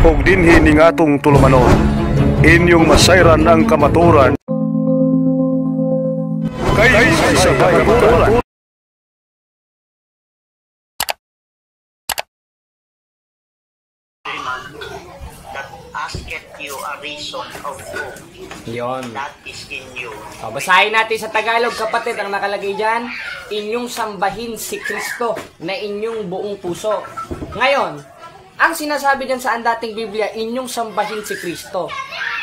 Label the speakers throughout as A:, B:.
A: ug dinhi ning atong tulumanon. Inyong masayran ang kamaturan kay sa kamaturan.
B: That asketh you a reason of hope.
C: Yon.
B: That is in you.
C: Basahin natin sa Tagalog, kapatid, ang nakalagay dyan, inyong sambahin si Kristo na inyong buong puso. Ngayon, ang sinasabi dyan sa dating Biblia, inyong sambahin si Kristo.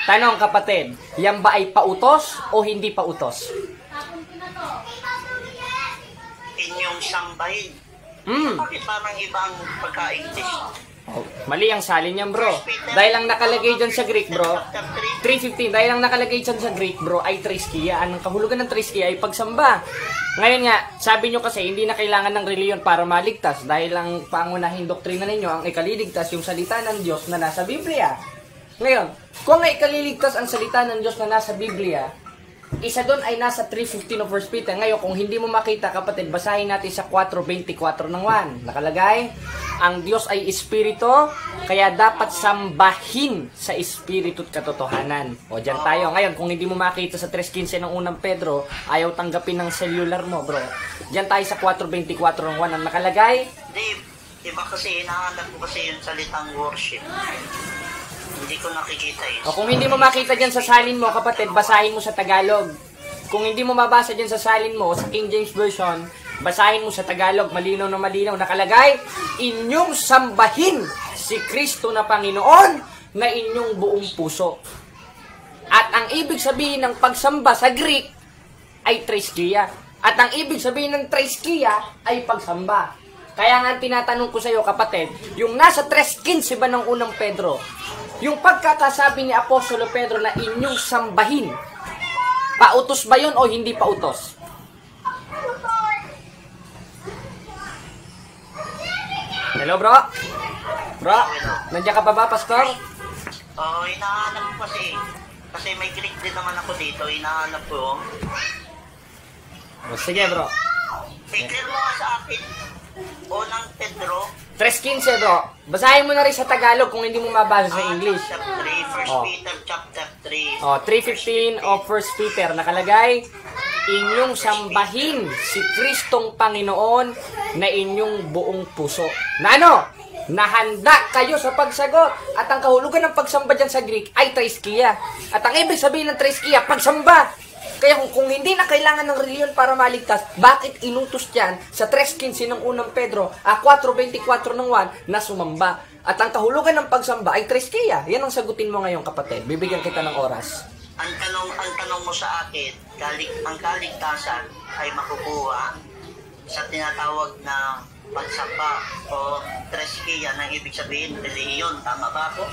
C: Tanong, kapatid, yan ba ay pautos o hindi pautos?
B: Inyong sambahin. Bakit parang ibang pagka-English?
C: Oh, mali ang salin niyan, bro. Dahil ang nakalagay dyan sa Greek, bro, 3:15, dahil ang nakalagay dyan sa Greek, bro, ay triskia. Ang kahulugan ng triskia ay pagsamba. Ngayon nga, sabi nyo kasi, hindi na kailangan ng reliyon para maligtas. Dahil ang pangunahing doktrina ninyo, ang ikaliligtas, yung salita ng Diyos na nasa Biblia. Ngayon, kung ang ikaliligtas ang salita ng Diyos na nasa Biblia, isa doon ay nasa 3:15 of 1 Peter. Ngayon, kung hindi mo makita, kapatid, basahin natin sa 4:24 ng 1. Nakalagay, ang Diyos ay Espiritu, kaya dapat sambahin sa Espiritu at katotohanan. O, dyan tayo. Ngayon, kung hindi mo makita sa 3:15 ng unang Pedro, ayaw tanggapin ng cellular mo, bro. Dyan tayo sa 4:24 ng 1. Ang nakalagay,
B: Diba kasi hinahanap ko kasi yung salitang worship. Hindi ko nakikita eh.
C: o kung hindi mo makita dyan sa salin mo, kapatid, basahin mo sa Tagalog. Kung hindi mo mabasa dyan sa salin mo, sa King James Version, basahin mo sa Tagalog, malinaw na malinaw, nakalagay, inyong sambahin si Kristo na Panginoon na inyong buong puso. At ang ibig sabihin ng pagsamba sa Greek ay triskia. At ang ibig sabihin ng triskia ay pagsamba. Kaya nga tinatanong ko sa iyo, kapatid, yung nasa 3:15 ba ng unang Pedro, yung pagkakasabi ni Apostolo Pedro na inyong sambahin, pautos ba yun o hindi pautos? Hello, bro? Bro, nandiyan ka pa ba, pastor?
B: Oo, hinahanap ko kasi. Kasi may Greek din naman ako dito, hinahanap ko.
C: O, sige, bro.
B: I-clear mo nga sa akin. Unang Pedro.
C: 3:15, bro. Basahin mo na rin sa Tagalog kung hindi mo mabasa sa English.
B: Chapter 3, First
C: Oh.
B: Peter chapter 3.
C: O, 3:15 of 1 Peter, nakalagay, inyong sambahin si Kristong Panginoon na inyong buong puso. Na ano? Nahanda kayo sa pagsagot. At ang kahulugan ng pagsamba dyan sa Greek ay triskia. At ang ibig sabihin ng triskia, pagsamba. Kaya kung hindi na kailangan ng reliyon para maligtas, bakit inutos dyan sa 3:15 ng unang Pedro, 4:24 ng 1, na sumamba? At ang kahulugan ng pagsamba ay triskia. Yan ang sagutin mo ngayon, kapatid. Bibigyan kita ng oras.
B: Ang tanong mo sa akin, ang kaligtasan ay makukuha sa tinatawag na pagsamba o treskia, nang ibig sabihin reliyon. Tama ba ako?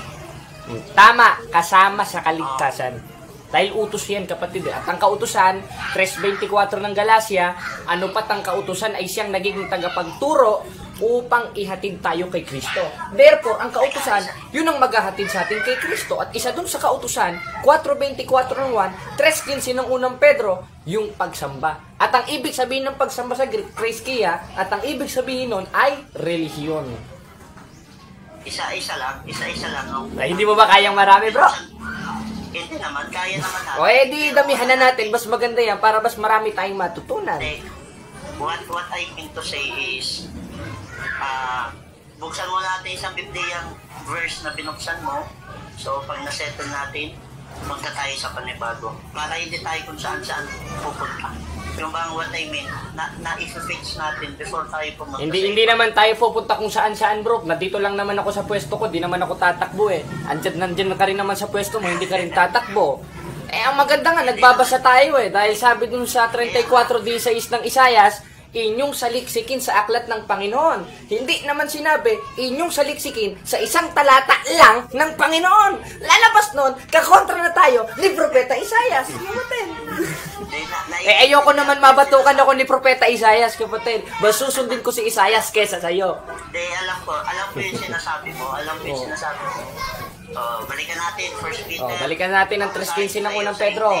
C: Tama, kasama sa kaligtasan. Dahil utos yan, kapatid. At ang kautusan, 3:24 ng Galacia, ano pat ang kautusan ay siyang naging tagapagturo upang ihatid tayo kay Kristo. Therefore, ang kautusan, yun ang maghahatid sa atin kay Kristo. At isa dun sa kautusan, 4:24 ng 1, 3:15 ng unang Pedro, yung pagsamba. At ang ibig sabihin ng pagsamba sa Greek, triskia, at ang ibig sabihin nun ay relihiyon.
B: Isa-isa lang.
C: Ay, hindi mo ba kayang marami, bro?
B: Hindi naman, kaya naman natin.
C: O edi, damihan na natin. Mas maganda yan para mas marami tayong matutunan.
B: What I mean to say is, buksan mo natin isang Bibliang verse na binuksan mo. So, pag nasettle natin, punta tayo sa panibago. Para hindi tayo kung saan-saan pupunta. Yung bang what I mean, na-i-fix natin before tayo pumunta.
C: Hindi naman tayo pupunta kung saan-saan, bro. Nandito lang naman ako sa pwesto ko. Di naman ako tatakbo eh. Nandyan ka rin naman sa pwesto mo, hindi ka rin tatakbo. Eh, ang maganda nga, nagbabasa tayo eh. Dahil sabi dun sa 34:16 ng Isayas, inyong saliksikin sa aklat ng Panginoon. Hindi naman sinabi, inyong saliksikin sa isang talata lang ng Panginoon. Lalabas nun, kakontra na tayo ni Propeta Isayas. Eh, ayoko naman mabatukan ako ni Propeta Isayas, kapatid. Mas susundin ko si Isayas kesa sa'yo.
B: Hindi, alam ko yung sinasabi mo. Balikan natin, First Peter.
C: Balikan natin ang 3:15 ng unang Pedro.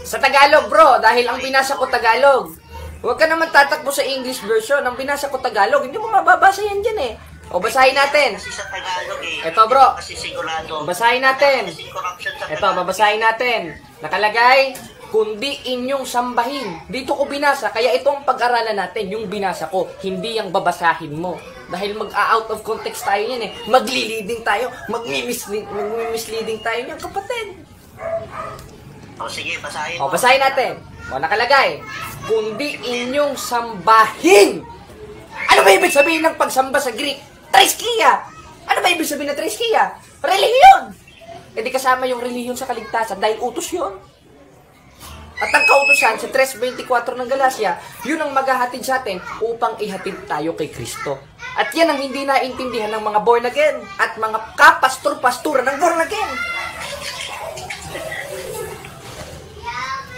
C: Sa Tagalog, bro, dahil ang binasa ko Tagalog. Huwag ka naman tatakbo sa English version. Ang binasa ko Tagalog, hindi mo mababasa yan dyan eh. O, basahin natin.
B: Kasi sa Tagalog eh.
C: Ito, bro.
B: Kasi sigurado.
C: Basahin natin.
B: Kasi corruption sa
C: Ito, babasahin natin. Nakalagay, kundi inyong sambahin. Dito ko binasa, kaya ito ang pag-aralan natin, yung binasa ko, hindi yung babasahin mo. Dahil mag-out of context tayo yan eh. Magli-leading tayo, mag-misleading tayo yan, kapatid.
B: O sige, basahin
C: O,
B: mo.
C: basahin natin. O, nakalagay, kundi inyong sambahin. Ano ba ibig sabihin ng pagsamba sa Greek? Triskia. Ano ba ibig sabihin ng triskia? Relihiyon. E di kasama yung relihiyon sa kaligtasan dahil utos yun. At ang kautusan sa 3.24 ng Galacia, yun ang maghahatid sa atin upang ihatid tayo kay Kristo. At yan ang hindi naintindihan ng mga born again at mga kapastor-pastura ng born again.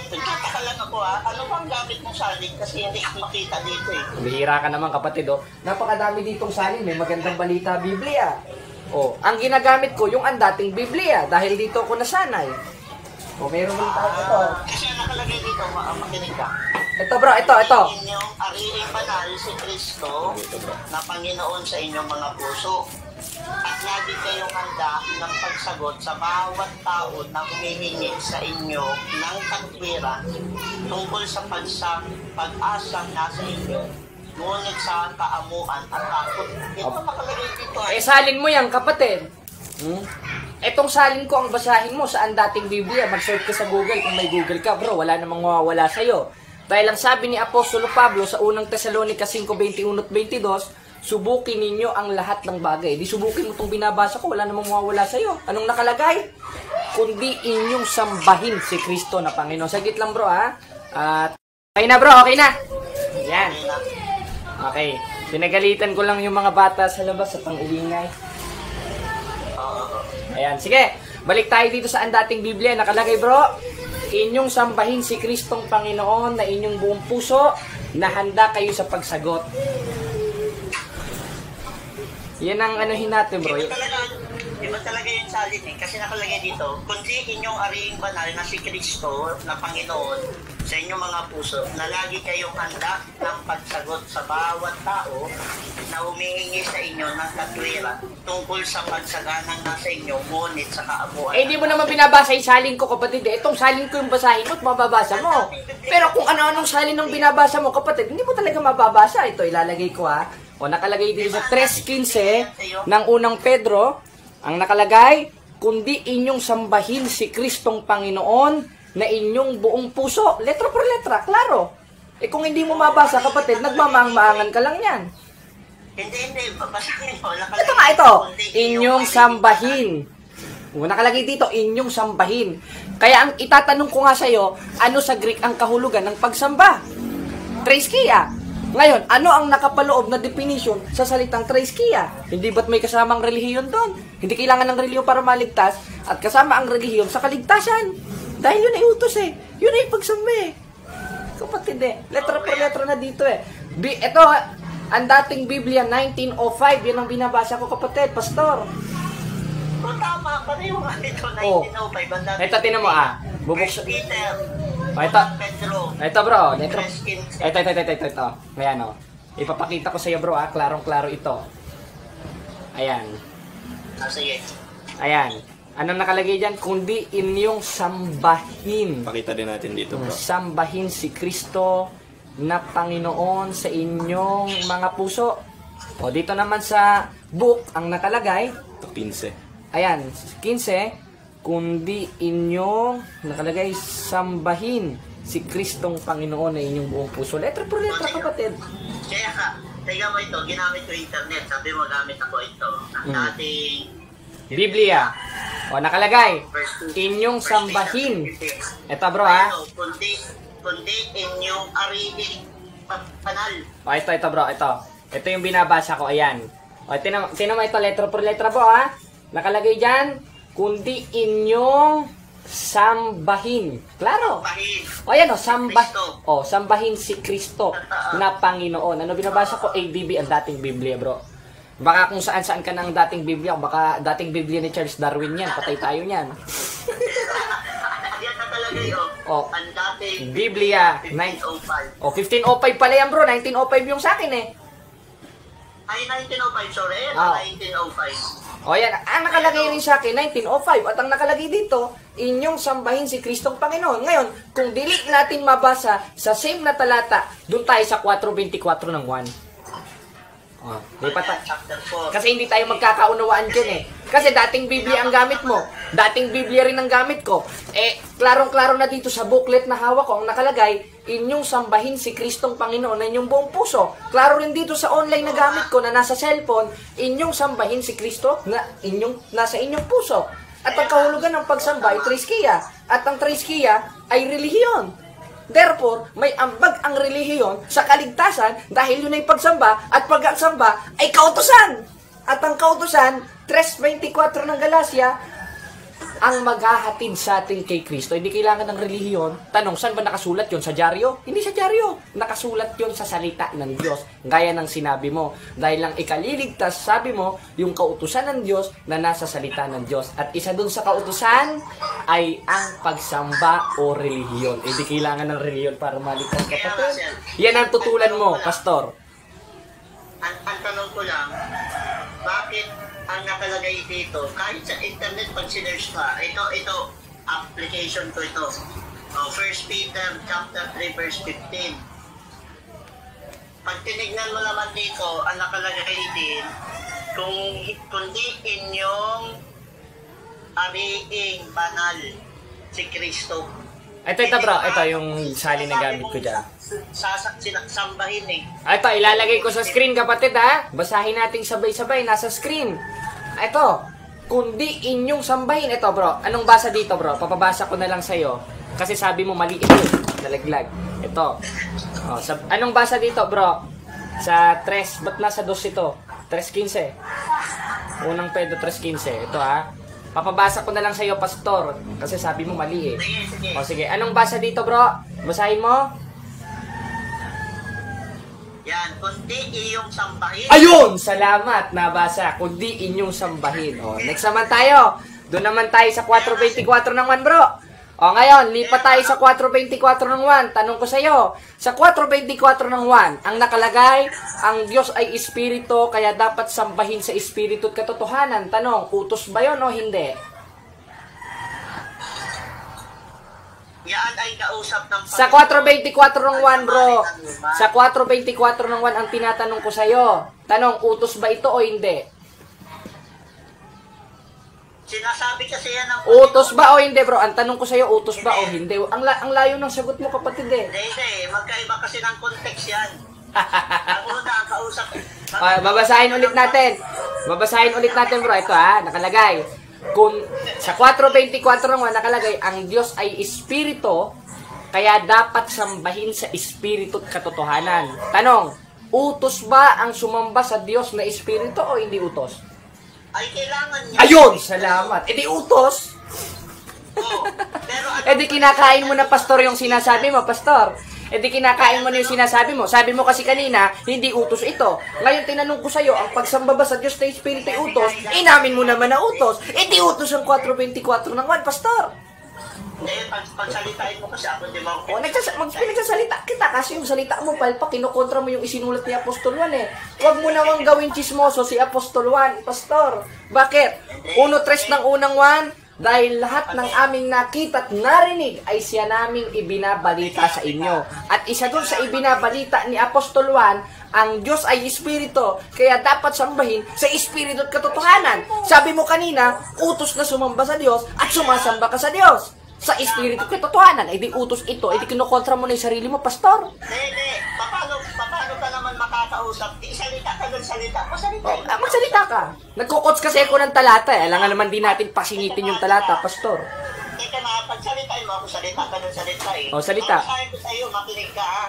B: Nagtataka lang ako ano bang gamit mong salin? Kasi hindi ko makita dito eh.
C: Bihira ka naman kapatid, oh. Napakadami ditong salin, may magandang balita Biblia. Oh, ang ginagamit ko yung ang dating Biblia dahil dito ako nasanay. Oh, meron din tayo ito.
B: Kasi nakalagay dito, makinig ka.
C: Ito bro, ito.
B: Inyong ariing banal si Kristo na Panginoon sa inyong mga puso. At lagi kayong handa ng pagsagot sa bawat tao na humihingi sa inyo ng katwiran tungkol sa pag-asang nasa inyo, ngunit sa kaamuan at takot. Ito nakalagay dito.
C: Salin mo yan kapatid. Etong salin ko ang basahin mo saan dating Biblia. Mag-search ka sa Google kung may Google ka bro. Wala namang mawawala sa'yo. Dahil ang sabi ni Apostolo Pablo sa unang Tesalonica 5:21 at 22, subukin ninyo ang lahat ng bagay. Di subukin mo itong binabasa ko, wala namang mawawala sa'yo. Anong nakalagay? Kundi inyong sambahin si Kristo na Panginoon. Sagit lang bro ha. At okay na bro, okay na. Yan. Okay. Pinagalitan ko lang yung mga bata sa labas sa pang-ilingay. Ayan, sige. Balik tayo dito sa dating Biblia. Nakalagay bro, inyong sambahin si Kristong Panginoon na inyong buong puso na handa kayo sa pagsagot. Yan ang anuhin natin bro.
B: Iba talaga yung salin eh. Kasi nakalagay dito, kundi inyong ariing banal na si Kristo na Panginoon sa inyong mga puso, na lagi kayong handa ng pagsagot sa bawat tao na humihingi sa inyo ng katwiran tungkol sa pagsaganang nasa inyo, ngunit sa kaabuan.
C: Eh, di mo naman binabasa yung salin ko, kapatid. Itong salin ko yung basahin mo at mababasa mo. Pero kung ano-anong salin ng binabasa mo, kapatid, hindi mo talaga mababasa. Ito, ilalagay ko ha. O, nakalagay dito sa 3.15 ng unang Pedro, ang nakalagay, kundi inyong sambahin si Kristong Panginoon na inyong buong puso. Letra por letra, klaro. Eh kung hindi mo mabasa, kapatid, nagmamang-maangan ka lang yan.
B: Hindi. Babasahin mo.
C: Ito nga, ito. Inyong sambahin. Nakalagay dito, inyong sambahin. Kaya ang itatanong ko nga sa'yo, ano sa Greek ang kahulugan ng pagsamba? Triskia. Ngayon, ano ang nakapaloob na definition sa salitang triskia? Hindi ba't may kasamang relihiyon doon? Hindi kailangan ng relihiyon para maligtas at kasama ang relihiyon sa kaligtasan. Dahil yun ay utos eh. Yun ay pagsamba eh. Kapatid eh. Letra per letra na dito eh. Ito, ang dating Biblia, 1905. Yun ang binabasa ko kapatid, pastor.
B: Tama, pareho nga ito, 1905.
C: Ito, tinan mo Bubuksan.
B: Peter.
C: Ito. Ito bro. Ito. Ayan o. Ipapakita ko sa iyo bro Klarong-klaro ito. Ayan.
B: Sige.
C: Ayan. Anong nakalagay dyan? Kundi inyong sambahin.
D: Pakita din natin dito bro.
C: Sambahin si Kristo na Panginoon sa inyong mga puso. O dito naman sa book ang nakalagay.
D: Ito 15.
C: Ayan. 15. Kundi inyong nakalagay sambahin si Kristong Panginoon na inyong buong puso. Letra por letra kapatid.
B: Kaya ka, tingnan mo ito, ginamit ko internet, sabi mo gamit ako ito. Ang dating
C: Biblia. O nakalagay, inyong sambahin. Ito bro
B: Kundi inyong ariing banal.
C: O ito bro, ito. Ito yung binabasa ko, ayan. O tinan mo ito, letra por letra bro Nakalagay dyan, kundi inyong sambahin. Klaro. O yan sambahin si Kristo na Panginoon. Ano binabasa ko? ADB ang dating Biblia, bro. Baka kung saan-saan ka ng dating Biblia, baka dating Biblia ni Charles Darwin yan. Patay tayo niyan.
B: Yan na talaga yun. Ang dating
C: Biblia
B: 1505.
C: 1505 pala yan, bro. 1905 yung sa akin eh.
B: Ay, 1905, sorry.
C: Ah.
B: 1905.
C: O yan, ang nakalagay rin sa akin, 1905. At ang nakalagay dito, inyong sambahin si Kristong Panginoon. Ngayon, kung dili natin mabasa sa same na talata, doon tayo sa 4:24 ng 1. Oh,
B: Chapter 4.
C: kasi hindi tayo magkakaunawaan dyan eh. Kasi dating Biblia ang gamit mo. Dating Biblia rin ang gamit ko. Eh, klarong-klaro na dito sa booklet na hawak ko, ang nakalagay, inyong sambahin si Kristong Panginoon na inyong buong puso. Klaro rin dito sa online na gamit ko na nasa cellphone, inyong sambahin si Kristo na nasa inyong puso. At ang kahulugan ng pagsamba ay triskiya. At ang triskiya ay relihiyon. Therefore, may ambag ang relihiyon sa kaligtasan dahil yun ay pagsamba at pag-agsamba ay kautusan. At ang kautusan, 3:24 ng Galacia, ang maghahatid sa atin kay Kristo. Hindi kailangan ng relihiyon. Tanong, saan ba nakasulat yon? Sa dyaryo? Hindi sa dyaryo. Nakasulat yon sa salita ng Diyos. Gaya ng sinabi mo. Dahil lang ikaliligtas, sabi mo, yung kautusan ng Diyos na nasa salita ng Diyos. At isa dun sa kautusan ay ang pagsamba o relihiyon. Hindi kailangan ng relihiyon para maligtas ka. Yan ang tutulan mo, Pastor.
B: Ang tanong ko lang, bakit ang nakalagay dito, kahit sa internet pag sinerge ka, ito, application ko ito. 1 Peter chapter 3 verse 15. Pag tinignan mo naman dito, ang nakalagay din, kundi inyong ariing banal si Kristo.
C: Ito bro, ito yung sali na gamit ko dyan.
B: Sambahin eh.
C: Ito, ilalagay ko sa screen kapatid ha. Basahin natin sabay-sabay, nasa screen. Ito, kundi inyong sambahin. Ito bro, anong basa dito bro? Papabasa ko na lang sa'yo. Kasi sabi mo mali ito, nalaglag. Ito. Oh, anong basa dito bro? Sa 3, ba't nasa 2 ito? 3:15. Unang Pedro 3:15. Ito ha. Papabasa ko na lang sa'yo, Pastor. Kasi sabi mo mali eh.
B: Sige.
C: O sige, anong basa dito bro? Basahin mo.
B: Yan, kundi iyong sambahin.
C: Ayun! Salamat! Nabasa. Kundi inyong sambahin. O, next naman tayo. Doon naman tayo sa 4:24 ng 1, bro. O, ngayon, lipat tayo sa 4:24 ng 1. Tanong ko sa'yo, sa 4:24 ng 1, ang nakalagay, ang Diyos ay Espiritu, kaya dapat sambahin sa Espiritu at katotohanan. Tanong, utos ba yun o hindi?
B: Yan ay kausap ng
C: Sa 4:24 ng 1, bro. Sa 4:24 ng 1, ang tinatanong ko sa'yo. Tanong, utos ba ito o hindi?
B: Sinasabi kasi yan ng
C: Utos ba o hindi, bro? Ang tanong ko sa'yo, utos ba o hindi? Ang layo ng sagot mo, kapatid eh.
B: Hindi. Magkaiba kasi ng context yan. Ang una, ang kausap.
C: Babasahin ulit natin. Babasahin ulit natin, bro. Ito ha, nakalagay. Kung sa 4:24 ng 1 nakalagay, ang Diyos ay Espiritu, kaya dapat sambahin sa Espiritu at katotohanan. Tanong, utos ba ang sumamba sa Diyos na Espiritu o hindi utos?
B: Ay, kailangan niya.
C: Ayun! Salamat! E di utos!
B: Oo. Pero ano,
C: E di kinakain mo na, Pastor, yung sinasabi mo, Pastor. E di kinakain mo na yung sinasabi mo. Sabi mo kasi kanina, hindi utos ito. Ngayon, tinanong ko sa'yo, ang pagsamba ba sa Diyos na Espiritu ay utos? Inamin mo naman na utos. E di utos ang 4:24 ng 1, Pastor.
B: hindi, pagsalitain mo kasi ako, di ba?
C: O, nagsasalita kita kasi yung salita mo, palpa, kinukontra mo yung isinulat ni Apostol Juan eh. Huwag mo nawang gawin chismoso si Apostol Juan, Pastor. Bakit? 1:3 ng unang 1, dahil lahat ng aming nakita at narinig ay siya naming ibinabalita sa inyo. At isa dun sa ibinabalita ni Apostol Juan, ang Diyos ay Espiritu, kaya dapat sambahin sa Espiritu at katotohanan. Sabi mo kanina, utos na sumamba sa Diyos at sumasamba ka sa Diyos. Sa Espiritu at katotohanan, ay di utos ito, ay di kinukontra mo na yung sarili mo, Pastor.
B: Hindi. Paano ka naman makakausap? Salita ka ng salita.
C: Magsalita ka. Nagkukots kasi ako ng talata eh. Alangan naman din natin pasingitin yung talata, Pastor.
B: Teka na, pagsalitain mo ako, salita ka ng salita eh.
C: O, salita.
B: Sabi ko sa'yo, makinig ka ha.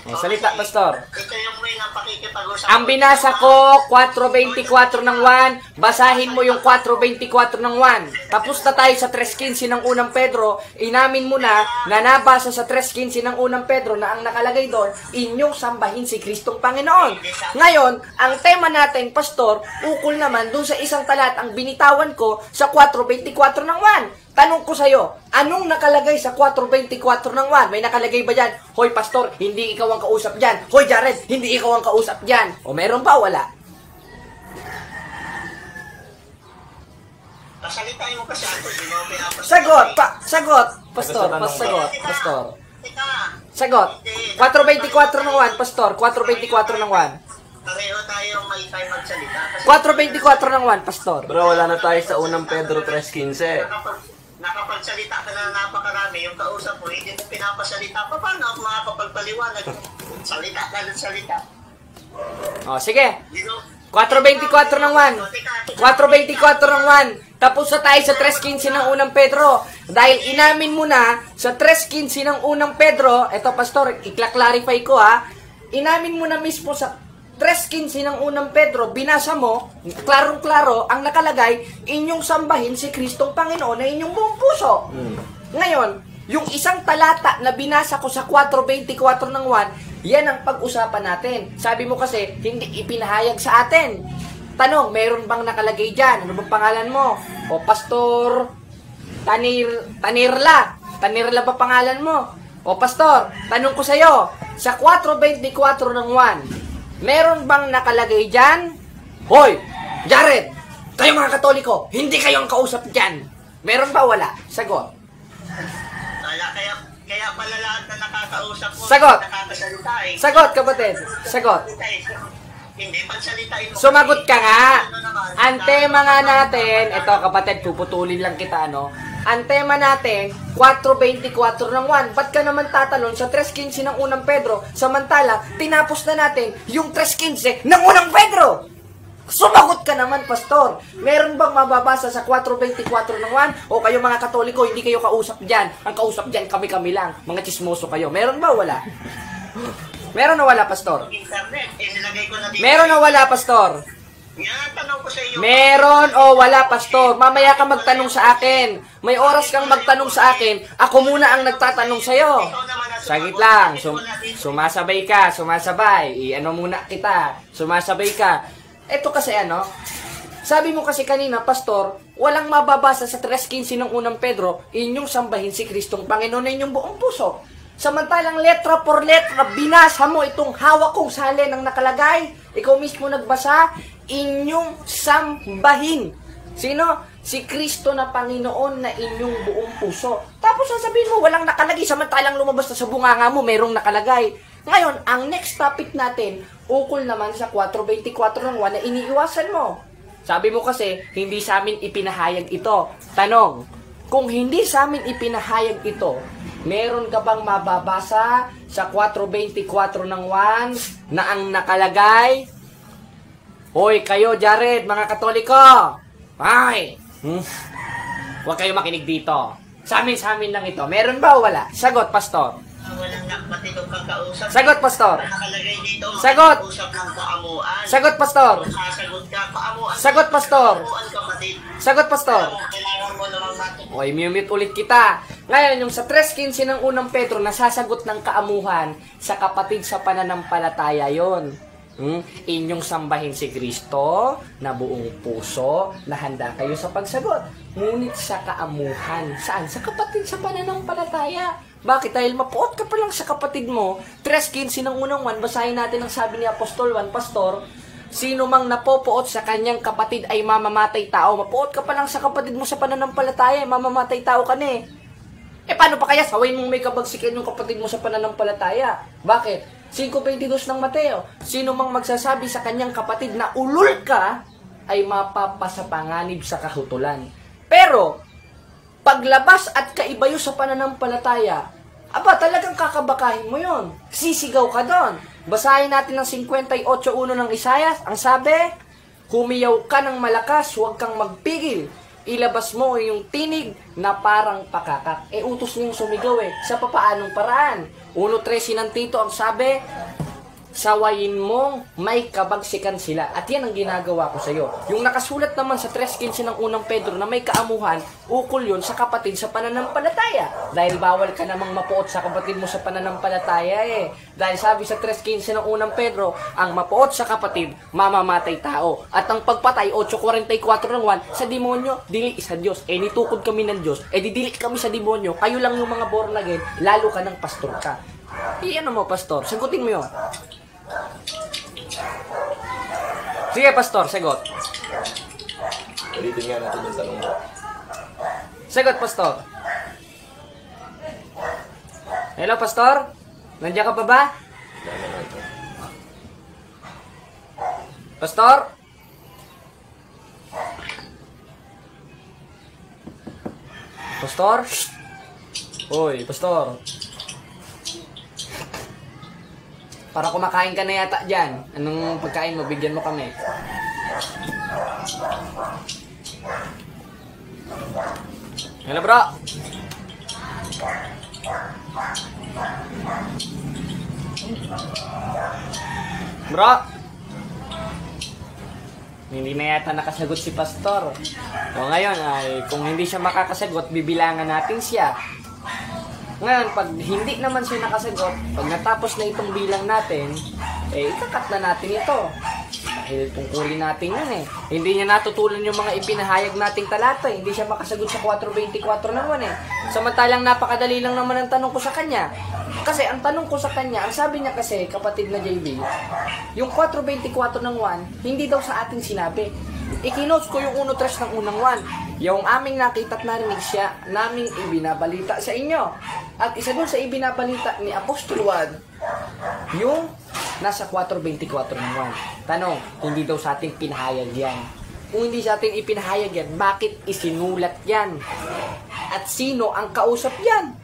C: O, salita, Pastor.
B: Ito yung way ng pakikipag-usap.
C: Ang binasa ko, 4:24 ng 1. Basahin mo yung 4:24 ng 1. Tapos na tayo sa 3:15 ng unang Pedro. Inamin mo na nabasa sa 3:15 ng unang Pedro na ang nakalagay doon, inyong sambahin si Kristong Panginoon. Ngayon, ang tema natin, Pastor, ukol naman doon sa isang talat ang binitawan ko sa 4:24 ng 1. Tanong ko sa'yo, anong nakalagay sa 4.24 ng 1? May nakalagay ba dyan? Hoy, pastor, hindi ikaw ang kausap dyan. Hoy, Jared, hindi ikaw ang kausap dyan. O meron ba? Wala.
B: Pasalitain mo kasi ako, di mo pinapasalitain.
C: Sagot, pastor, pastor.
B: Teka,
C: Sagot. 4.24 ng 1, pastor. 4.24 ng 1.
B: pareho tayong may time magsalita. Kasi
C: 4.24 ng 1, pastor.
D: Bro, wala na tayo sa unang Pedro 3:15.
B: nakapagsalita ka na napakarami, yung kausap mo, hindi mo pinapasalita pa, paano ako makakapagpaliwanag? Salita ka ng salita.
C: O, sige.
B: You know?
C: 4.24 ng 1. 4.24 ng 1. Tapos na tayo sa 3.15 ng unang Pedro. Dahil inamin mo na sa 3.15 ng unang Pedro, eto pastor, ikla-clarify ko ha, inamin mo na mismo sa 3.15 ng unang Pedro, binasa mo, klarong-klaro, ang nakalagay, inyong sambahin si Kristong Panginoon na inyong buong puso. Ngayon, yung isang talata na binasa ko sa 4.24 ng 1, yan ang pag-usapan natin. Sabi mo kasi, hindi ipinahayag sa atin. Tanong, meron bang nakalagay dyan? Ano bang pangalan mo? O Pastor Tanirla. Tanirla ba pangalan mo? O Pastor, tanong ko sa'yo, sa 4.24 ng 1, meron bang nakalagay dyan? Hoy, Jared, kayo mga Katoliko, hindi kayo ang kausap dyan. Meron ba wala? Sagot.
B: Wala, kaya pala lahat na nakakausap mo,
C: Sagot.
B: nakakasalita eh.
C: Sagot, kapatid. Sagot.
B: Hindi pagsalitain mo.
C: Sumagot ka nga.
B: Ano naman?
C: Ang tema nga natin, ito kapatid, puputulin lang kita, ano? Ang tema natin, 4.24 ng 1. Ba't ka naman tatalon sa 3.15 ng unang Pedro? Samantala, tinapos na natin yung 3.15 ng unang Pedro. Sumagot ka naman, pastor. Meron bang mababasa sa 4.24 ng 1? O kayo mga Katoliko, hindi kayo kausap dyan. Ang kausap dyan, kami-kami lang. Mga chismoso kayo. Meron ba? Wala. Meron o wala, pastor?
B: Internet, nilagay ko na dito.
C: Meron o wala, pastor?
B: Yan, tanong ko sa iyo.
C: Meron o wala, pastor? Mamaya ka magtanong sa akin. May oras kang magtanong sa akin. Ako muna ang nagtatanong sa'yo. Sagit lang. Sumasabay ka, sumasabay. I-ano muna kita. Sumasabay ka. Ito kasi ano, sabi mo kasi kanina, pastor, walang mababasa sa 3.15 ng unang Pedro, inyong sambahin si Kristong Panginoon na inyong buong puso. Samantalang letra por letra, binasa mo itong hawak kong salin ang nakalagay. Ikaw mismo nagbasa, inyong sambahin. Sino? Si Kristo na Panginoon na inyong buong puso. Tapos sasabihin mo, walang nakalagay, samantalang lumabas na sa bunganga mo, merong nakalagay. Ngayon, ang next topic natin, ukol naman sa 4.24 ng 1 na iniiwasan mo. Sabi mo kasi, hindi sa amin ipinahayag ito. Tanong, kung hindi sa amin ipinahayag ito, meron ka bang mababasa sa 4.24 ng 1 na ang nakalagay? Hoy, kayo, Jared, mga Katoliko! Ay! Huwag kayo makinig dito. Sa amin lang ito. Meron ba o wala? Sagot, pastor.
B: Walang matindog kang kausap.
C: Sagot, pastor.
B: Nakalagay dito,
C: Sagot.
B: usap ng kaamuan.
C: Sagot, pastor.
B: Sasagot ka, kaamuan.
C: Sagot, pastor.
B: Kaamuan, kapatid.
C: Sagot, pastor.
B: Kailangan mo namang natin.
C: Oy, mute ulit kita. Ngayon, yung sa 3.15 ng unang Pedro, nasasagot ng kaamuhan sa kapatid sa pananampalataya yon. Inyong sambahin si Kristo na buong puso na handa kayo sa pagsagot. Ngunit sa kaamuhan, saan? Sa kapatid sa pananampalataya. Bakit? Dahil mapuot ka pa lang sa kapatid mo. 3.15 ng unang 1, basahin natin ang sabi ni Apostol 1, Pastor, sino mang napopuot sa kanyang kapatid ay mamamatay tao. Mapuot ka pa lang sa kapatid mo sa pananampalataya, mamamatay tao ka na eh. Eh paano pa kaya sawayin mong may kabagsikan yung kapatid mo sa pananampalataya? Bakit? 5.22 ng Mateo, sino mang magsasabi sa kanyang kapatid na ulol ka, ay mapapasapanganib sa kahutulan. Pero, paglabas at kaibayo sa pananampalataya, aba, talagang kakabakahin mo yon. Sisigaw ka doon. Basahin natin ang 58.1 ng Isaiah. Ang sabi, humiyaw ka ng malakas, huwag kang magpigil. Ilabas mo yung tinig na parang pakakak. Utos niyong sumigaw Sa papaanong paraan? 1.13 ng Tito ang sabi, sawayin mong may kabagsikan sila. At yan ang ginagawa ko sa iyo. Yung nakasulat naman sa 3:15 ng unang Pedro na may kaamuhan, ukol yun sa kapatid sa pananampalataya. Dahil bawal ka namang mapuot sa kapatid mo sa pananampalataya eh. Dahil sabi sa 3:15 ng unang Pedro, ang mapuot sa kapatid, mamamatay tao. At ang pagpatay, 8:44 ng 1, sa demonyo, dili sa Diyos. Eh nitukod kami ng Diyos, eh didili kami sa demonyo. Kayo lang yung mga born again, lalo ka ng pastor ka. Ano mo, pastor? Sagutin mo yun. Sige, pastor, sagot.
D: Ulitin nga natin yung tanong mo.
C: Sagot, pastor. Hello, pastor? Nandiyan ka pa ba? Pastor? Pastor? Hoy, pastor. Para kumakain ka na yata dyan. Anong pagkain mo? Bigyan mo kami. Hello, bro. Bro. Hindi na yata nakasagot si pastor. O ngayon ay kung hindi siya makakasagot, bibilangan natin siya. Ngayon, pag hindi naman siya nakasagot, pag natapos na itong bilang natin, eh, ikakat na natin ito. Dahil tungkulin natin yun eh. Hindi niya natutulan yung mga ipinahayag nating talata eh. Hindi siya makasagot sa 4:24 naman eh. Samantalang napakadali lang naman ang tanong ko sa kanya. Kasi ang tanong ko sa kanya, ang sabi niya kasi, kapatid na JB, yung 4:24 ng 1, hindi daw sa ating sinabi. Ikinotes ko yung 1:3 ng unang 1. Yung aming nakita at narinig siya, naming ibinabalita sa inyo. At isa dun sa ibinabalita ni Apostol Juan, yung nasa 4:24 ng 1. Tanong, hindi daw sa ating pinahayag yan. Kung hindi sa ating ipinahayag yan, bakit isinulat yan? At sino ang kausap yan?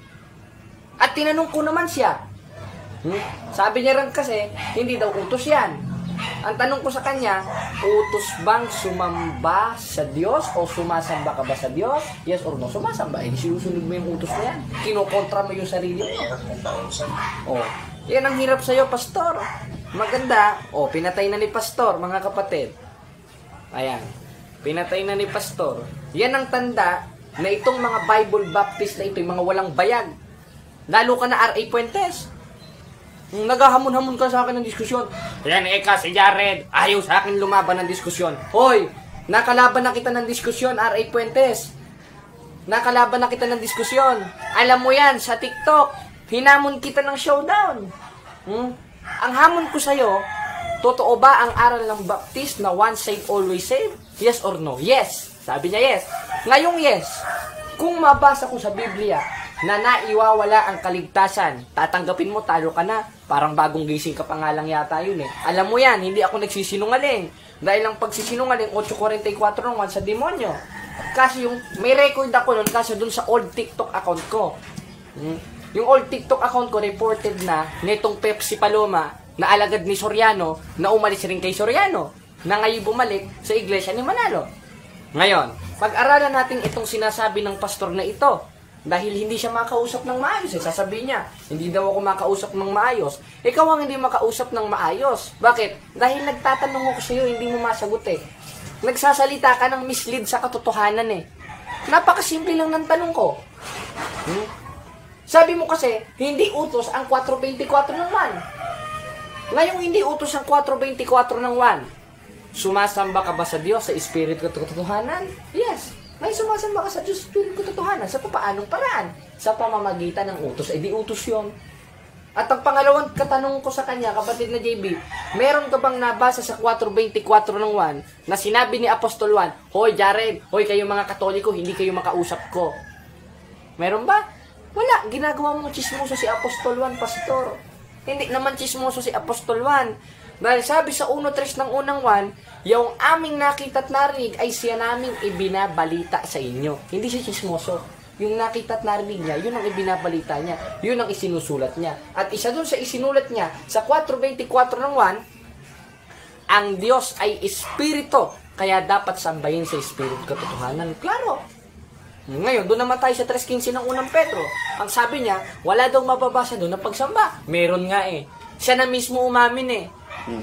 C: At tinanong ko naman siya. Sabi niya rin kasi, hindi daw utos yan. Ang tanong ko sa kanya, utos bang sumamba sa Diyos o sumasamba ka ba sa Diyos? Yes or no? Sumasamba. Eh, sinusunod mo yung utos na yan. Kinokontra mo yung sarili mo. Oh, yan ang hirap sa'yo, pastor. Maganda. Oh, pinatay na ni pastor, mga kapatid. Ayan. Pinatay na ni pastor. Yan ang tanda na itong mga Bible Baptist na ito, yung mga walang bayag. Lalo ka na R.A. Puentes. Naghahamon-hamon ka sa akin ng diskusyon. Yan, si Jared, ayaw sa akin lumaban ng diskusyon. Hoy, nakalaban na kita ng diskusyon, R.A. Puentes. Nakalaban na kita ng diskusyon. Alam mo yan, sa TikTok, hinamon kita ng showdown. Ang hamon ko sa'yo, totoo ba ang aral ng Baptist na once saved, always saved? Yes or no? Yes. Sabi niya yes. Ngayong yes, kung mabasa ko sa Biblia na naiwawala ang kaligtasan, tatanggapin mo, talo ka na. Parang bagong gising ka pa nga lang yata yun eh. Alam mo yan, hindi ako nagsisinungaling. Dahil ang pagsisinungaling, 8:44 ng 1 sa demonyo. Kasi yung, may record ako nun kasi dun sa old TikTok account ko. Yung old TikTok account ko reported na nitong Pepsi Paloma na alagad ni Soriano na umalis rin kay Soriano na ngayon bumalik sa iglesia ni Manalo. Ngayon, pag-aralan natin itong sinasabi ng pastor na ito. Dahil hindi siya makausap ng maayos eh. Sasabihin niya, hindi daw ako makausap ng maayos. Ikaw ang hindi makausap ng maayos. Bakit? Dahil nagtatanong ako sa iyo, hindi mo masagot eh. Nagsasalita ka ng mislead sa katotohanan eh. Napakasimple lang ng tanong ko. Sabi mo kasi, hindi utos ang 4:24 ng 1. Ngayong hindi utos ang 4:24 ng 1, sumasamba ka ba sa Diyos sa Espiritu at katotohanan? Yes. May sumasamba ka sa Diyos, Espiritu katotohanan. Sa paanong paraan? Sa pamamagitan ng utos. Eh di utos yun. At ang pangalawang katanong ko sa kanya, kapatid na JB, meron ka bang nabasa sa 4:24 ng 1 na sinabi ni Apostol Juan, hoy Jared, hoy kayo mga Katoliko, hindi kayo makausap ko. Meron ba? Wala. Ginagawa mo chismoso si Apostol Juan, pastor. Hindi naman chismoso si Apostol Juan. Dahil sabi sa 1:3 ng unang 1, yung aming nakita at narinig ay siya naming ibinabalita sa inyo. Hindi siya chismoso. Yung nakita at narinig niya, yun ang ibinabalita niya. Yun ang isinusulat niya. At isa dun sa isinulat niya, sa 4:24 ng 1, ang Diyos ay Espiritu, kaya dapat sambahin sa Espiritu katotohanan. Klaro. Ngayon, doon naman tayo sa 3:15 ng unang Pedro. Ang sabi niya, wala daw mababasa doon na pagsamba. Meron nga eh. Siya na mismo umamin eh.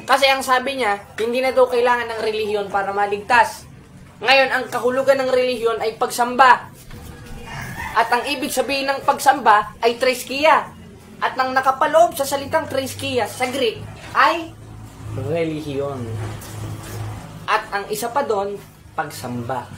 C: Kasi ang sabi niya, hindi na daw kailangan ng relihiyon para maligtas. Ngayon, ang kahulugan ng relihiyon ay pagsamba. At ang ibig sabihin ng pagsamba ay treskia. At ang nakapaloob sa salitang treskia sa Greek ay relihiyon. At ang isa pa doon, pagsamba.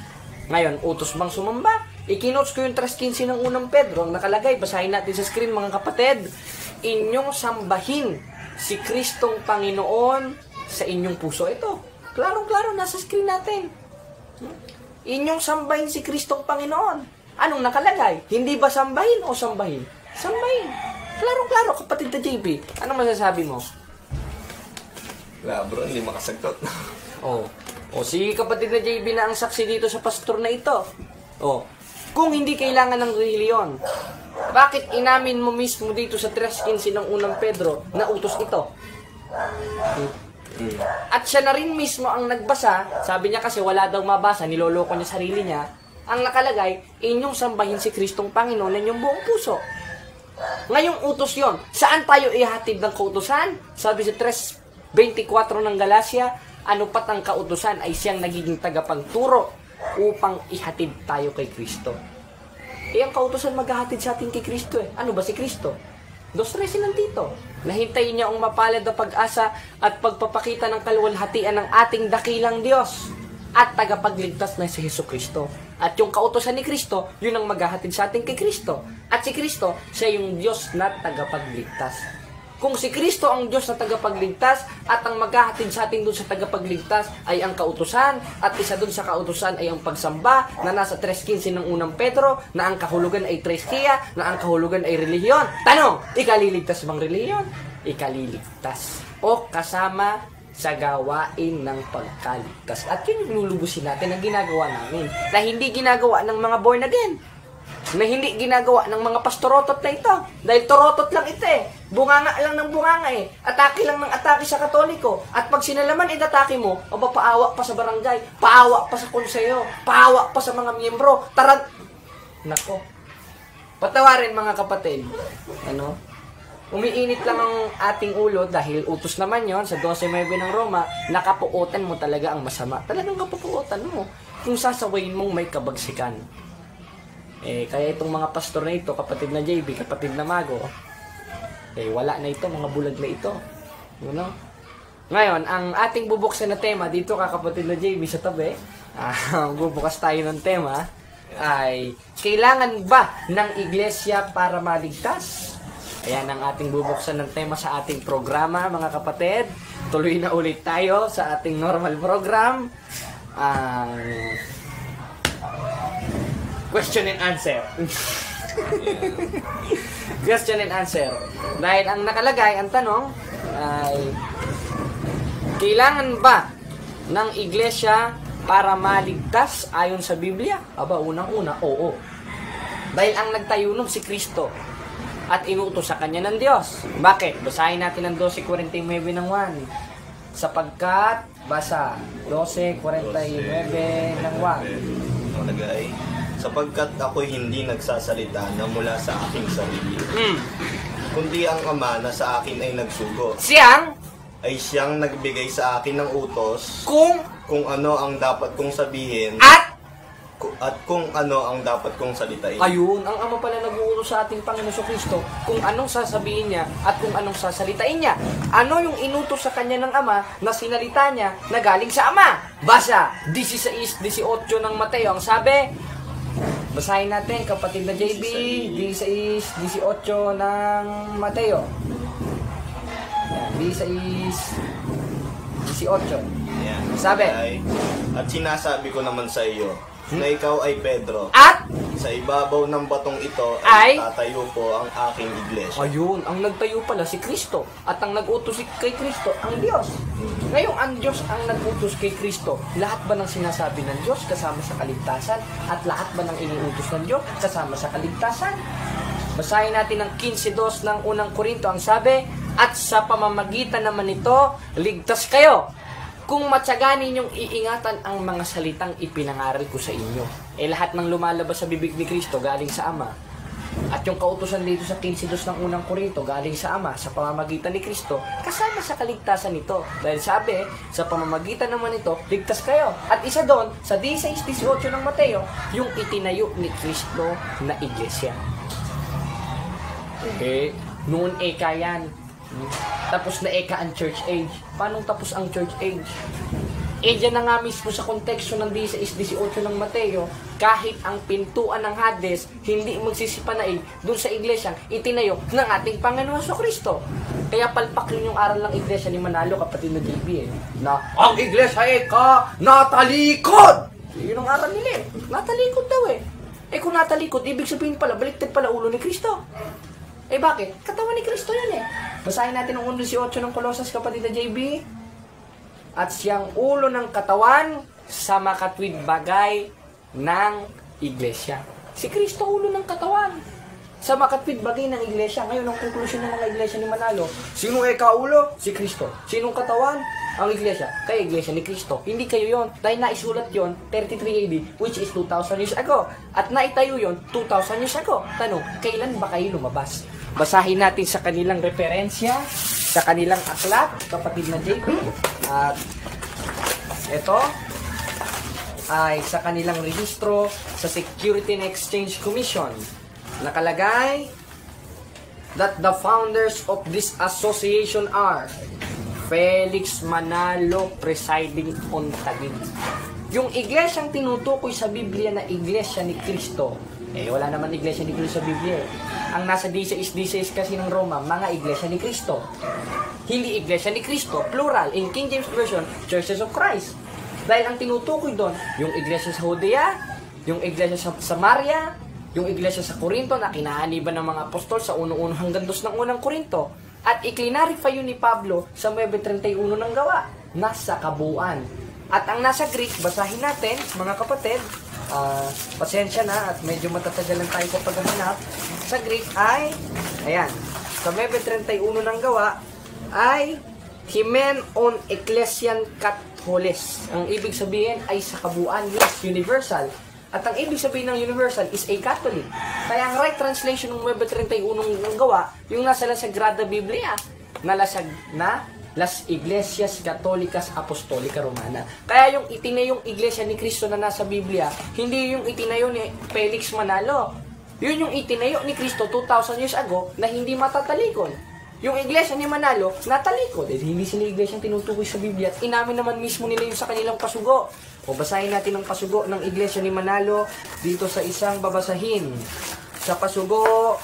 C: Ngayon, utos bang sumamba? Ikinotes ko yung 3:15 ng unang Pedro. Ang nakalagay, basahin natin sa screen mga kapatid. Inyong sambahin si Kristong Panginoon sa inyong puso. Ito, klarong-klaro, nasa screen natin. Inyong sambahin si Kristong Panginoon. Anong nakalagay? Hindi ba sambahin o sambahin? Sambahin. Klarong-klaro, kapatid na JB. Anong masasabi mo?
D: Wala bro, hindi makasagot.
C: O si kapatid na JB na ang saksi dito sa pastor na ito. Kung hindi kailangan ng relihiyon, bakit inamin mo mismo dito sa 3:15 ng unang Pedro na utos ito? At siya na rin mismo ang nagbasa, sabi niya kasi wala daw mabasa, niloloko niya sarili niya, ang nakalagay, inyong sambahin si Kristong Panginoon ng inyong buong puso. Ngayong utos yon, saan tayo ihatid ng kautusan? Sabi sa 3:24 ng Galacia, ano pat ang kautusan ay siyang nagiging tagapagturo upang ihatid tayo kay Kristo. Ang kautusan maghahatid sa atin kay Kristo eh. Ano ba si Kristo? 2:13 nandito. Nahintayin niya ang mapalad na pag-asa at pagpapakita ng kaluwalhatian ng ating dakilang Diyos at tagapagligtas na si Jesucristo. At yung kautusan ni Kristo, yun ang maghahatid sa atin kay Kristo. At si Kristo, siya yung Diyos na tagapagligtas. Kung si Kristo ang Diyos na tagapagligtas at ang maghahatid sa atin doon sa tagapagligtas ay ang kautusan at isa doon sa kautusan ay ang pagsamba na nasa 3:15 ng unang Pedro na ang kahulugan ay treskia, na ang kahulugan ay relihiyon. Tanong, ikaliligtas bang relihiyon? Ikaliligtas. O kasama sa gawain ng pagkaligtas. At yun yung lulubusin natin ang ginagawa namin na hindi ginagawa ng mga born again. Na hindi ginagawa ng mga pastorotot na ito. Dahil torotot lang ito eh. Bunganga lang ng bunganga eh. Atake lang ng atake sa Katoliko. At pag sinalaman itatake mo, aba paawa pa sa barangay, paawa pa sa konseyo, paawa pa sa mga miyembro. Nako. Patawarin mga kapatid. Umiinit lang ang ating ulo dahil utos naman yon sa 12:9 ng Roma, nakapuotan mo talaga ang masama. Talagang kapupuotan mo. Kung sasawayin mong may kabagsikan. Kaya itong mga pastor na ito, kapatid na JB, kapatid na Mago, wala na ito, mga bulag na ito. Ngayon, ang ating bubuksan na tema, dito ka kapatid na JB sa tabi, bubukas tayo ng tema, ay, kailangan ba ng iglesia para maligtas? Ayan ang ating bubuksan ng tema sa ating programa, mga kapatid. Tuloy na ulit tayo sa ating normal program. Question and answer. Question and answer. Dahil ang nakalagay, ang tanong ay, kailangan ba ng iglesia para maligtas ayon sa Biblia? Aba, unang-una, oo. Dahil ang nagtayo nun si Kristo at inuutos sa kanya ng Diyos. Bakit? Basahin natin ang 12:49 ng 1. Sapagkat, basa, 12:49 ng 1.
E: Malagay, sapagkat ako'y hindi nagsasalita na mula sa aking sarili, kundi ang Ama na sa akin ay nagsugo, ay siyang nagbigay sa akin ng utos kung ano ang dapat kong sabihin at kung ano ang dapat kong salitain.
C: Ayun, ang Ama pala nag-uutos sa ating Panginoon Kristo kung anong sasabihin niya at kung anong sasalitain niya. Ano yung inutos sa kanya ng Ama na sinalita niya na galing sa Ama? Basa, 16:18 ng Mateo. Ang sabi, basahin natin kapatid na JB, 16:18 ng Mateo. 16:18.
E: Yan.
C: Sabi,
E: at sinasabi ko naman sa iyo na ikaw ay Pedro,
C: at
E: sa ibabaw ng batong ito
C: ay
E: tatayo po ang aking iglesia.
C: ayun, ang nagtayo pala si Kristo at ang nag-utos kay Kristo ang Diyos. Ngayon, ang Diyos ang nag-utos kay Kristo. Lahat ba ng sinasabi ng Diyos kasama sa kaligtasan? At lahat ba ng iniutos ng Diyos kasama sa kaligtasan? Basahin natin ang 15:2 ng unang Korinto. Ang sabi, at sa pamamagitan naman nito, ligtas kayo kung matyaga ninyong iingatan ang mga salitang ipinangaral ko sa inyo. Lahat ng lumalabas sa bibig ni Kristo galing sa Ama. At yung kautusan dito sa 15:2 ng unang Korinto, galing sa Ama, sa pamamagitan ni Kristo, kasama sa kaligtasan nito. Dahil sabi, sa pamamagitan naman ito, ligtas kayo. At isa doon, sa 16:18 ng Mateo, yung itinayo ni Kristo na iglesia. Okay? Noon eka yan. Tapos na eka ang church age. Paano tapos ang church age? Diyan na nga mismo sa konteksto ng 16:18 ng Mateo, kahit ang pintuan ng Hades hindi magsisipanaig doon sa iglesyang itinayo ng ating Panginoon Kristo. Kaya palpak yun yung aral ng iglesia ni Manalo, kapatid na JB, na ang iglesia ay natalikod! Yun ang aral nila. Natalikod daw kung natalikod, ibig sabihin pala, baliktad pala ulo ni Kristo. Bakit? Katawan ni Kristo yan Basahin natin ang 1:18 ng Colossus, kapatid na JB. At siyang ulo ng katawan sa makatwid bagay ng iglesia. Si Kristo ulo ng katawan sa makatwid bagay ng iglesia. Ngayon, ang konklusyon ng mga iglesia ni Manalo, sino kaulo? Si Kristo. Sinong katawan? Ang iglesia. Kaya iglesia ni Kristo. Hindi kayo yon. Dahil naisulat yon 33 AD, which is 2,000 years ago. At naitayo yon 2,000 years ago. Tanong, kailan ba kayo lumabas? Basahin natin sa kanilang referensya, sa kanilang aklat, kapatid na JP. At ito ay sa kanilang rehistro sa Security and Exchange Commission. Nakalagay that the founders of this association are Felix Manalo presiding on Taguig. Yung iglesyang tinutukoy sa Biblia na iglesia ni Kristo, wala naman iglesia ni Kristo sa Biblia. Ang nasa 16 kasi ng Roma, mga iglesia ni Kristo. Hindi iglesia ni Kristo, plural, in King James Version, Churches of Christ. Dahil ang tinutukoy doon, yung iglesia sa Judea, yung iglesia sa Samaria, yung iglesia sa Corinto na kinahaniban ng mga apostol sa 1:1 hanggang 2 ng unang Korinto. At iklinarify yun ni Pablo sa 9:31 ng Gawa, nasa kabuuan. At ang nasa Greek, basahin natin, mga kapatid, pasensya na at medyo matatagalan tayo sa paghahanap. Sa Greek ay, ayan, sa 9:31 ng Gawa, ay Hymen on Ecclesian Catholis. Ang ibig sabihin ay sa kabuuan, yes, universal. At ang ibig sabihin ng universal is a Catholic. Kaya ang right translation ng 9:31 ng Gawa, yung nasa La Sagrada Biblia, nalasag na Las Iglesias Católicas Apostolica Romana. Kaya yung itinayong iglesia ni Kristo na nasa Biblia, hindi yung itinayo ni Felix Manalo. Yun yung itinayo ni Kristo 2,000 years ago na hindi matatalikod. Yung iglesia ni Manalo, natalikod. Hindi sila iglesia tinutukoy sa Biblia. At inamin naman mismo nila yung sa kanilang pasugo. O basahin natin ang pasugo ng iglesia ni Manalo dito sa isang babasahin. Sa pasugo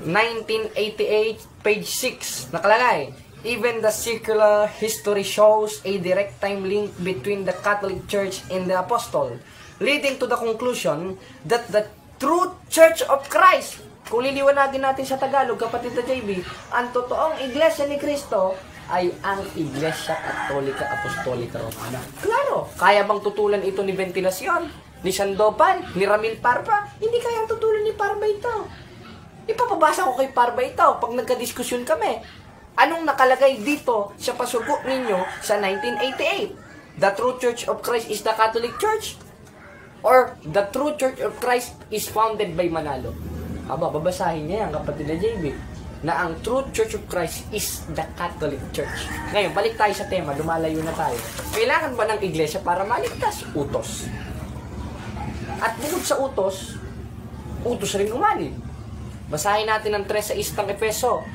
C: 1988, page 6, nakalagay, even the circular history shows a direct time link between the Catholic Church and the Apostle, leading to the conclusion that the true Church of Christ, kung liliwanagin natin sa Tagalog, kapatid na JB, ang totoong iglesia ni Kristo ay ang Iglesia Katolika Apostolika Romana. Klaro, kaya bang tutulan ito ni Ventilacion, ni Sandoval, ni Ramil Parva? Hindi kayang tutulan ni Parva ito. Ipapabasa ko kay Parva ito pag nagka-diskusyon kami. Anong nakalagay dito sa pasugo ninyo sa 1988? The true Church of Christ is the Catholic Church? Or the true Church of Christ is founded by Manalo? Babasahin niya yan, kapatid na JB, na ang true Church of Christ is the Catholic Church. Ngayon, balik tayo sa tema, lumalayo na tayo. Kailangan ba ng iglesia para maligtas? Utos. At bukod sa utos rin umalig. Basahin natin ang 3:6 ng Efeso,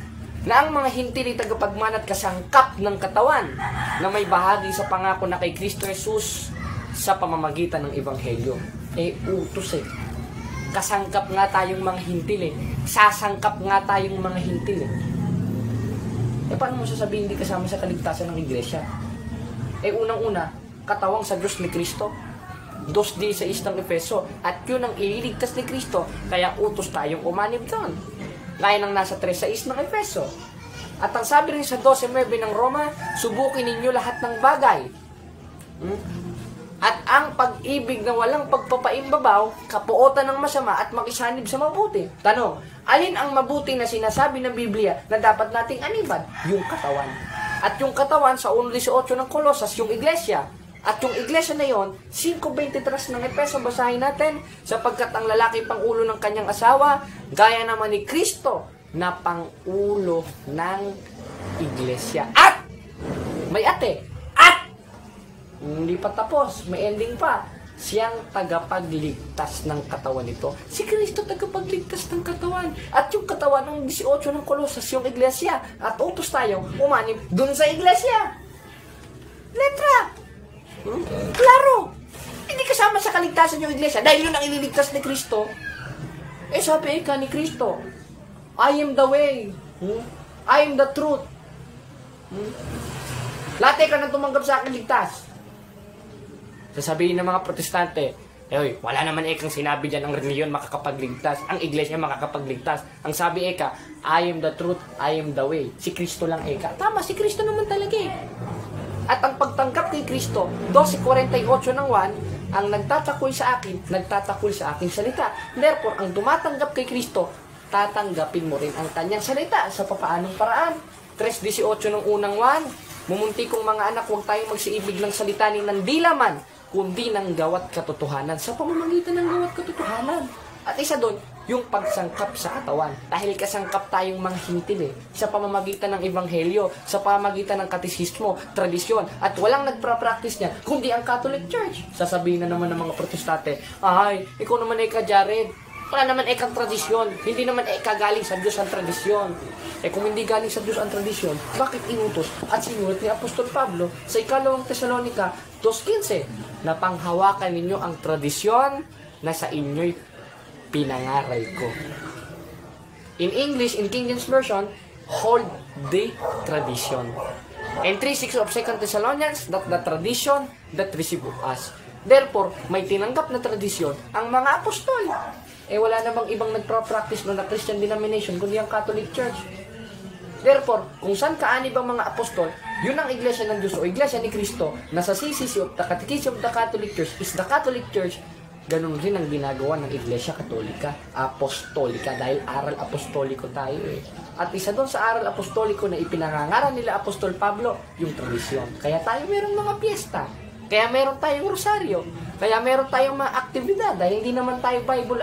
C: na ang mga hintil ay tagapagmanat kasangkap ng katawan na may bahagi sa pangako na kay Kristo Jesus sa pamamagitan ng Ebanghelyo. Utos Kasangkap nga tayong mga hintil Sasangkap nga tayong mga hintil paano mo sasabihin hindi kasama sa kaligtasan ng iglesia? Unang-una, katawang sa Diyos ni Kristo. 2:16 ng Efeso. At yun ang ililigtas ni Kristo. Kaya utos tayong umanib doon. Gaya ng nasa 3:6 ng Efeso. At ang sabi rin sa 12:9 ng Roma, subukin ninyo lahat ng bagay. At ang pag-ibig na walang pagpapaimbabaw, kapuotan ng masama at makisanib sa mabuti. Tanong, alin ang mabuti na sinasabi ng Biblia na dapat nating aniban? Yung katawan. At yung katawan sa 1:18 ng Colossus, yung iglesia. At yung iglesia na yon, 5:23 ng Efeso, basahin natin, sapagkat ang lalaki pangulo ng kanyang asawa, gaya naman ni Kristo na pangulo ng iglesia. At, may ate, at, hindi pa tapos, may ending pa, siyang tagapagligtas ng katawan nito. Si Kristo tagapagligtas ng katawan. At yung katawan ng 18 ng Kolosas, yung iglesia. At utos tayo, umanib dun sa iglesia. Letra. Klaro. Hindi kasama sa kaligtasan yung iglesia dahil yun ang ililigtas ni Kristo. Sabi ka ni Kristo, I am the way. I am the truth. Lahat ka nang tumanggap sa akin ligtas. Sasabihin ng mga protestante, wala naman kang sinabi dyan ang reliyon makakapagligtas. Ang iglesia makakapagligtas. Ang sabi I am the truth, I am the way. Si Kristo lang Tama, si Kristo naman talaga At ang pagtanggap kay Kristo, 12:48 ng 1, ang nagtatakol sa akin salita. Therefore, ang tumatanggap kay Kristo, tatanggapin mo rin ang kanyang salita sa papaanong paraan. 3:18 ng unang 1, mumunti kong mga anak, huwag tayong magsiibig ng salita ni nandilaman, kundi ng gawat katotohanan. Sa pamamagitan ng gawat katotohanan. At isa doon, yung pagsangkap sa katawan. Dahil kasangkap tayong mga hintil sa pamamagitan ng ebanghelyo, sa pamamagitan ng katisismo, tradisyon, at walang nagpra-practice niya, kundi ang Catholic Church. Sasabihin na naman ng mga protestante, ikaw naman Jared, wala naman kang tradisyon, hindi naman galing sa Diyos ang tradisyon. Kung hindi galing sa Diyos ang tradisyon, bakit inutos at sinulat ni Apostol Pablo sa 2 Tesalonica 2:15 na panghawakan ninyo ang tradisyon na sa inyo'y pinangaral ko. In English, in King James Version, hold the tradition. And 3:6 of 2 Thessalonians, that the tradition that received us. Therefore, may tinanggap na tradisyon ang mga apostol. Wala namang ibang nagpa-practice na Christian denomination kundi ang Catholic Church. Therefore, kung saan kaanib ang mga apostol, yun ang iglesia ng Diyos o iglesia ni Kristo na sa CCC of the Catechism of the Catholic Church is the Catholic Church. Ganun rin ang ginagawa ng Iglesia Katolika, Apostolika, dahil aral apostoliko tayo At isa doon sa aral apostoliko na ipinangangaral nila Apostol Pablo, yung tradisyon. Kaya tayo meron mga piyesta, kaya meron tayong rosaryo, kaya meron tayong mga aktibidad, dahil hindi naman tayo Bible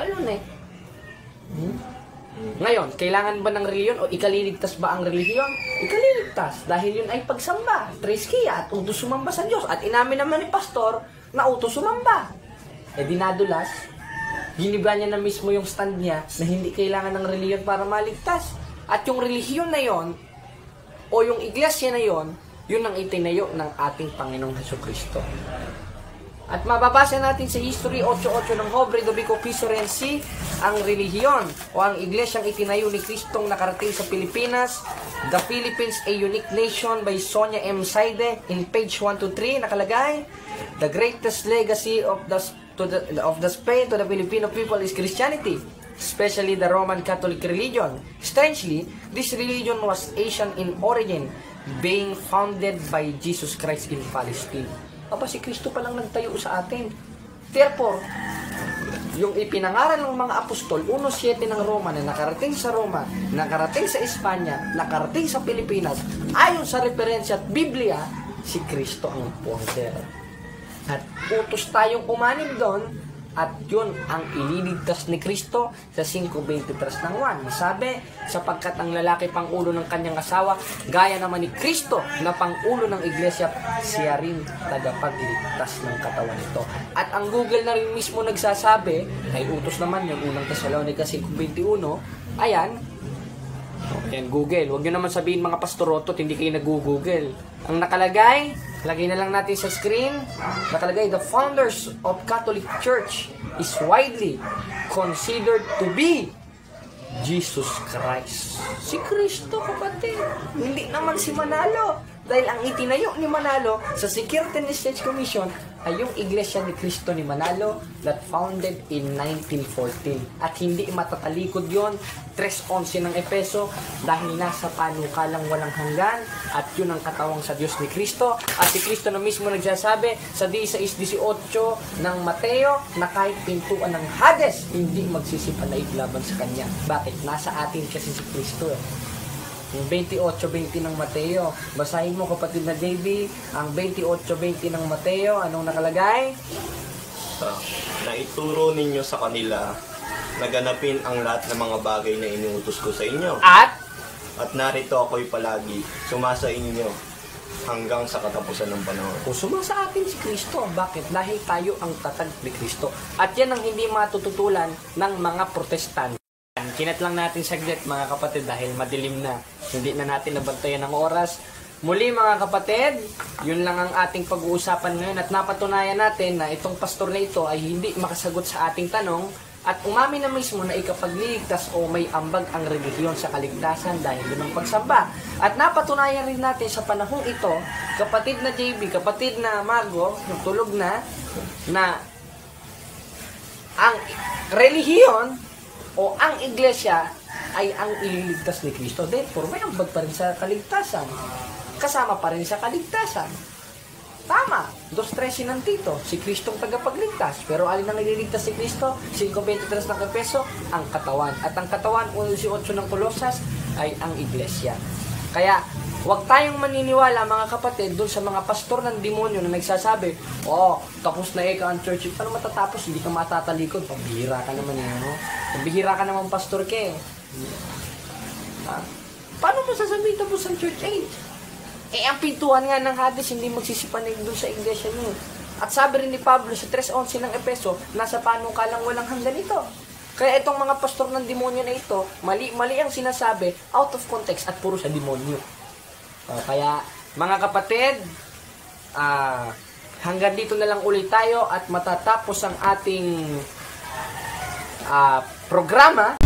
C: Ngayon, kailangan ba ng reliyon o ikaliligtas ba ang relihiyon? Ikaliligtas, dahil yun ay pagsamba, triskiya, at utos sumamba sa Diyos. At inamin naman ni Pastor na utos sumamba. Dinadulas, ginibra niya na mismo yung stand niya na hindi kailangan ng reliyon para maligtas. At yung relihiyon na yon o yung iglesia na yon, yun ang itinayo ng ating Panginoong Jesucristo. At mababasa natin sa History 8:8 ng Hobre Dobico Pisorensi ang relihiyon o ang iglesyang itinayo ni Kristong nakarating sa Pilipinas. The Philippines, a Unique Nation by Sonia M. Saide. In page 1-3 nakalagay, the greatest legacy of the Spain to the Filipino people is Christianity, especially the Roman Catholic religion. Strangely, this religion was Asian in origin, being founded by Jesus Christ in Palestine. Si Kristo pa lang nagtayo sa atin. Therefore, yung ipinangaral ng mga apostol, 1:7 ng Roma na nakarating sa Roma, nakarating sa Espanya, nakarating sa Pilipinas, ayon sa referensya at Biblia, si Kristo ang founder. At utos tayong umanin doon, at yun ang ililigtas ni Kristo sa 5:23 ng 1. Sabi, sapagkat ang lalaki pangulo ng kanyang asawa, gaya naman ni Kristo na pangulo ng iglesia, siya rin tagapagligtas ng katawan nito. At ang Google na rin mismo nagsasabi, ay utos naman yung unang Thessalonica 5:21, ayan, Google. Huwag nyo naman sabihin mga pastorotot, hindi kayo nag-google. Ang nakalagay, lagay na lang natin sa screen, nakalagay, the founders of Catholic Church is widely considered to be Jesus Christ. Si Kristo, kapatid. Hindi naman si Manalo. Dahil ang itinayo ni Manalo sa Security and Exchange Commission ay yung Iglesia ni Cristo ni Manalo that founded in 1914. At hindi matatalikod yon, 3:11 ng Efeso, dahil nasa panukalang walang hanggan at yun ang katawang sa Diyos ni Cristo. At si Cristo na mismo nagsasabi sa 16:18 ng Mateo na kahit pintuan ng Hades hindi magsisipanaig laban sa Kanya. Bakit? Nasa atin kasi si Cristo yung 28:20 ng Mateo. Basahin mo kapatid na JB, ang 28:20 ng Mateo. Anong nakalagay?
E: Na ituro ninyo sa kanila na ganapin ang lahat ng mga bagay na inuutos ko sa inyo. At narito ako'y palagi sumasa inyo hanggang sa katapusan ng panahon.
C: Kung sumasa atin si Kristo, bakit? Dahil tayo ang tatag ni Kristo. At yan ang hindi matututulan ng mga Protestant. Kinat lang natin saglit mga kapatid dahil madilim na. Hindi na natin nabantayan ng oras. Muli mga kapatid, yun lang ang ating pag-uusapan ngayon at napatunayan natin na itong pastor na ito ay hindi makasagot sa ating tanong at umamin na mismo na ikapagliligtas o may ambag ang relihiyon sa kaligtasan dahil yun ang pagsamba. At napatunayan rin natin sa panahong ito, kapatid na JB, kapatid na Margo, yung tulog na ang relihiyon o ang iglesia ay ang ililigtas ni Kristo. Therefore, may ambag pa rin sa kaligtasan. Kasama pa rin sa kaligtasan. Tama. 2:13 ng Tito. Si Kristong tagapagligtas. Pero alin ang ililigtas si Kristo? 5:23 ng Efeso, ang katawan. At ang katawan, 11:8 ng Colosas, ay ang iglesia. Kaya, huwag tayong maniniwala mga kapatid doon sa mga pastor ng demonyo na nagsasabi, tapos na ang church. Paano matatapos? Hindi ka matatalikod. Pambihira ka naman no? Pambihira ka naman pastor ke. Paano mo sasabihin tapos ang church age? Ang pintuan nga ng Hades hindi magsisipanig doon sa iglesia niyo. At sabi rin ni Pablo sa 3:11 ng Efeso, nasa panukalang walang hanggan ito. Kaya itong mga pastor ng demonyo na ito, mali ang sinasabi, out of context at puro sa demonyo. Kaya mga kapatid, hanggang dito na lang ulit tayo at matatapos ang ating programa.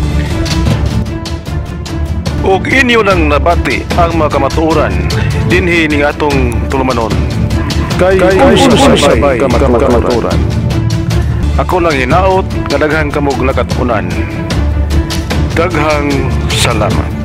A: Ug inyo nang nabati ang mga kamatuoran dinhi ning atong tulumanon. Kay unsay kamatuoran. Ako lang hinaot nga daghang kamog nakatunan. Daghang salamat.